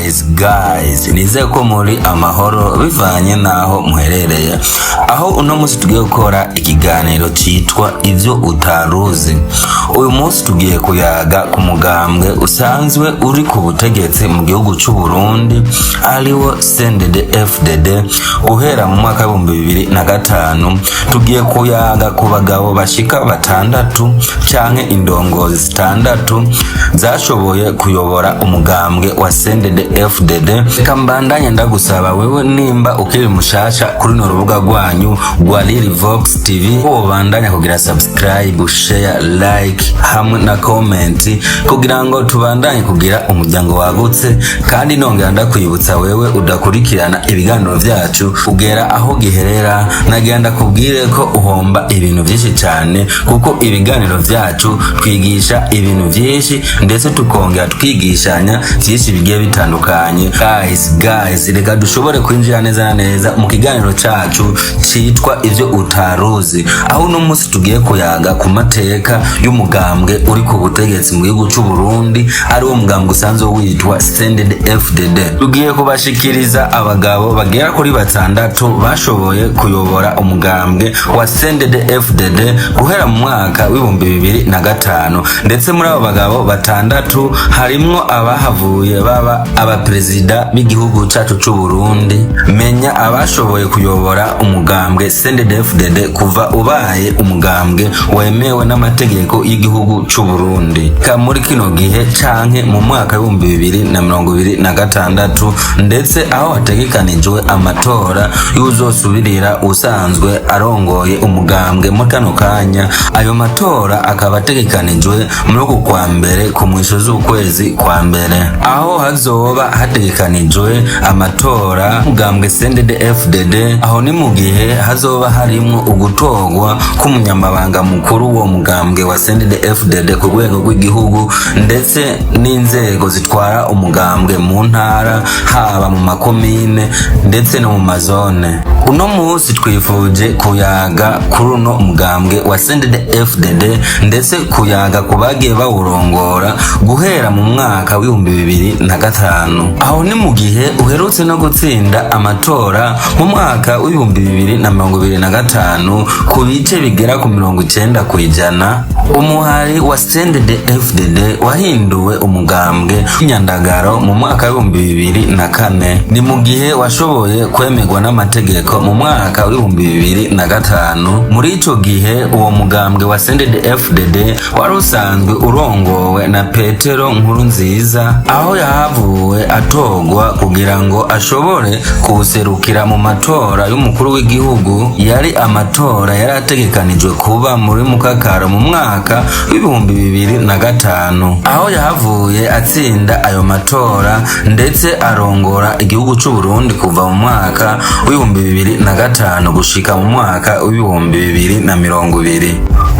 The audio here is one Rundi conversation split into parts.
Guys, nizeye ko muri amahoro bivanye naho muherereye. Aho uno munsi tugiye gukora ikiganiro citwa ivyo utaruzi. Uyu munsi tugiye kuyaga ku mugambwe usanzwe uri ku butegetsi mu gihugu c'u Burundi ariwo CNDD-FDD guhera mu mwaka wa 2005. Tugiye kuyaga ku bagabo bashika batandatu canke indongozi zitandatu zashoboye kuyobora umugambwe wa CNDD-FDD. Kambandanye ndagusaba wewe nimba ukiri mushasha kuri no rubuga rwanyu rwa Lilivox TV ubandanya kugira subscribe, share, like hamwe na comment kugira ngo tubandanye kugira umuryango wagutse. Kandi nongera ndakwibutsa wewe udakurikirana ibiganiro vyacu ugera aho giherera, nagenda kubwire ko uhomba ibintu vyinshi cyane, kuko ibiganiro vyacu twigisha ibintu vyinshi ndetse tukongera twigishanya vyinshi bigiye bitandukanye. Guys, reka dushobore kwinjira neza na neza mu kiganiro cacu citwa ivyo utaruzi, aho no munsi tugiye kuyaga ku mateka y'umugambwe uri ku butegetsi mu gihugu c'u Burundi ari wo mugambwe usanzwe witwa CNDD-FDD. Tugiye kubashikiriza abagabo bagera kuri batandatu bashoboye kuyobora umugambwe wa CNDD-FDD guhera mu mwaka wa 2005, ndetse muri abo bagabo batandatu harimwo abahavuye baba abaperezida b'igihugu cacu c'u Burundi. Menya abashoboye kuyobora umugambwe CNDD-FDD kuva ubaye umugambwe wemewe n'amategeko y'igihugu c'u Burundi muri kino gihe canke mu mwaka wa 2026, ndetse aho hategekanijwe amatora y'uzosubirira usanzwe arongoye umugambwe mu kano kanya. Ayo matora akaba ategekanijwe muri uku kwa mbere ku mwisho z'ukwezi kwa mbere, aho hazoba hategekanijwe amatora umugambwe CNDD-FDD. Aho ni mu gihe hazoba harimwo ugutogwa k'umunyamabanga mukuru wo mugambwe wa CNDD-FDD ku rwego rw'igihugu, ndetse n'inzego zitwara umugambwe mu ntara haba mu makomine ndetse no mu mazone. Uno munsi twifuje kuyaga kuri uno umugambwe wa CNDD-FDD ndetse kuyaga kubagiye bawurongora guhera mu mwaka wa 2005. Aho ni mu gihe uherutse no gutsinda amatora mu mwaka wa 2025 ku bice bigera ku 90%. Umuhari wa CNDD-FDD wahinduwe umugambwe w'Inyandagaro mu mwaka wa 2004. Ni mu gihe washoboye kwemerwa n'amategeko mu mwaka wa 2005. Muri ico gihe uwo mugambwe wa CNDD-FDD wari usanzwe urongowe na Petero Nkurunziza, aho yahavuwe atogwa kugira ngo ashobore kuwuserukira mu matora y'umukuru w'igihugu. Yari amatora yarategekanijwe kuba muri Mukakaro mu mwaka wa 2005, aho yahavuye atsinda ayo matora ndetse arongora igihugu c'u Burundi kuva mu mwaka wa 2005 gushika mu mwaka wa 2020.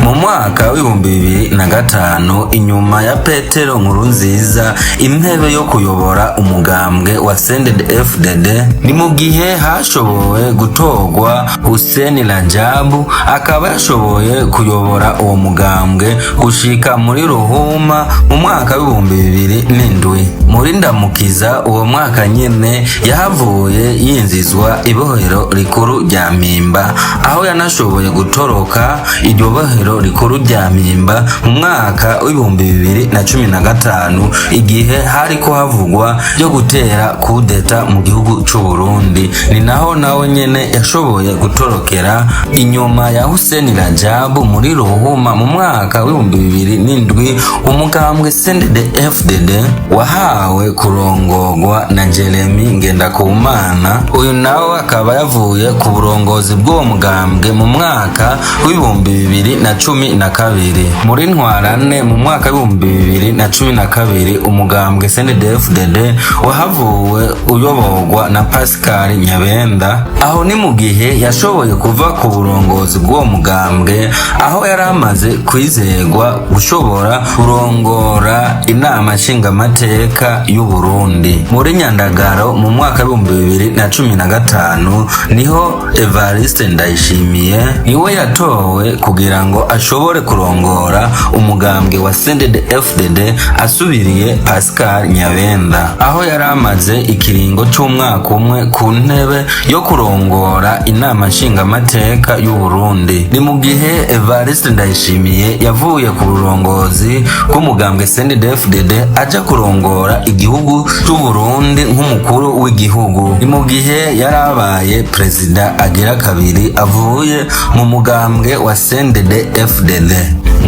Mu mwaka wa 2005 inyuma ya Petero Nkurunziza intebe yo kuyobora umugambwe wa CNDD-FDD, ni mu gihe hashoboye gutogwa Hussein Rajabu, akaba yashoboye kuyobora uwo mugambwe gushika muri Ruhuma mu mwaka wa 2007. Muri Ndamukiza uwo mwaka nyene yahavuye yinzizwa ibohero rikuru rya Mpimba, aho yanashoboye gutoroka iryo bohero rikuru rya Mpimba mu mwaka wa 2015 igihe hariko havugwa byo gutera kudeta mu gihugu c'u Burundi. Ni naho nawe nyene yashoboye gutorokera inyuma ya Hussein Rajabu muri Ruhuma mu mwaka wa 2007. Umugambwe CNDD-FDD wahawe kurongorwa na Jeremy Ngendakumana. Uyu nawe akaba yavuye ku burongozi bw'uwo mugambwe mu mwaka wa 2012. Muri Ntwarante mu mwaka wa 2012 umugambwe CNDD-FDD wahavuwe uyoborwa na Pascal Nyabenda. Aho ni mu gihe yashoboye kuva ku burongozi bw'uwo mugambwe, aho yari amaze kwizerwa gushobora kurongora inama nshingamateka y'u Burundi. Muri Nyandagaro mu mwaka wa 2015 niho Evariste Ndayishimiye niwe yatowe kugira ngo ashobore kurongora umugambwe wa CNDD-FDD asubiriye Pascal Nyabenda. aho yari amaze ikiringo c'umwaka umwe ku ntebe yo kurongora inama nshingamateka y'u Burundi. Ni mu gihe Evariste Ndayishimiye yavuye ku burongozi bw'umugambwe CNDD-FDD aja kurongora igihugu c'u Burundi nk'umukuru w'igihugu. Ni mu gihe yarabaye perezida agira kabiri avuye mu mugambwe wa CNDD-FDD.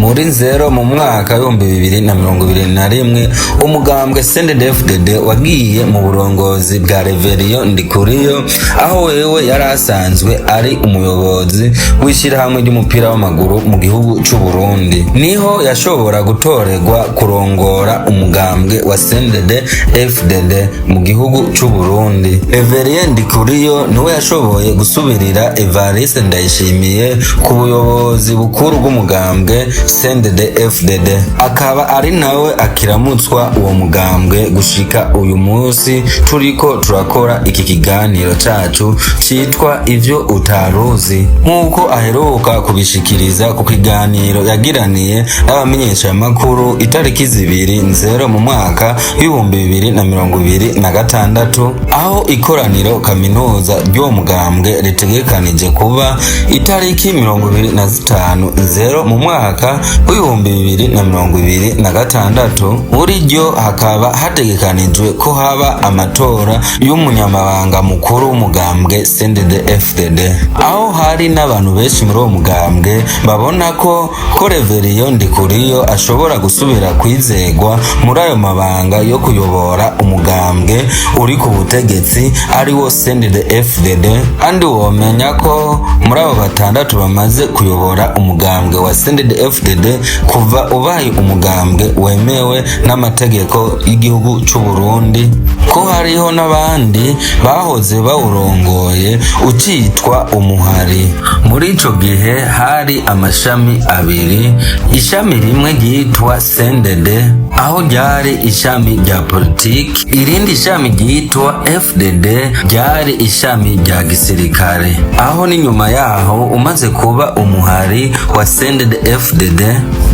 Muri nzero mu mwaka w'ibihumbi 2021 umugambwe CNDD-FDD wagiye mu burongozi bwa Reverien Ndikuriyo, aho wewe yari asanzwe ari umuyobozi w'ishirahamwe ry'umupira w'amaguru mu gihugu c'u Burundi. Niho yashobora gutorerwa kurongora umugambwe wa CNDD-FDD mu gihugu c'u Burundi. Reverien Ndikuriyo niwe yashoboye gusubirira Evariste Ndayishimiye ku buyobozi bukuru bw'umugambwe CNDD-FDD, akaba ari nawe akiramutswa uwo mugambwe gushika uyu munsi turiko turakora iki kiganiro cacu citwa ivyo utaruzi, nk'uko aheruka kubishikiriza ku kiganiro yagiraniye n'abamenyeshamakuru itariki 2/0 mu mwaka w'ibihumbi 2026, aho ikoraniro kaminuza ry'uwo mugambwe ritegekanije kuba itariki 25/0 mu mwaka w'ibihumbi 2026. Muri ryo hakaba hategekanijwe ko haba amatora y'umunyamabanga mukuru w'umugambwe CNDD-FDD, aho hari n'abantu benshi muri uwo mugambwe babona ko Reverien Ndikuriyo ashobora gusubira kwizegwa muri ayo mabanga yo kuyobora umugambwe uri ku butegetsi ari wo CNDD-FDD. Andi womenya ko muri abo batandatu bamaze kuyobora umugambwe wa CNDD-FDD kuva ubaye umugambwe wemewe n'amategeko y'igihugu c'u Burundi, ko hariho n'abandi bahoze bawurongoye ucitwa umuhari. Muri ico gihe hari amashami abiri, ishami rimwe ryitwa CNDD aho ryari ishami rya politiki, irindi shami ryitwa FDD ryari ishami rya gisirikare. Aho ni nyuma yaho umaze kuba umuhari wa CNDD-FDD.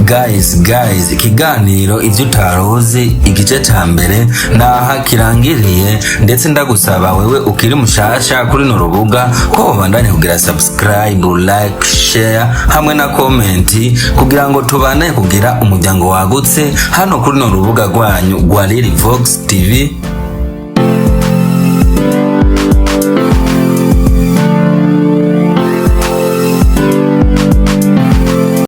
Guys, ikiganiro ivyo utaruzi igice ca mbere naha kirangiriye, ndetse ndagusaba wewe ukiri mushasha kuri no rubuga ko ubandanye kugira subscribe, like, share hamwe na comment kugira ngo tubane kugira umuryango wagutse hano kuri no rubuga rwanyu rwa Lily Vox TV.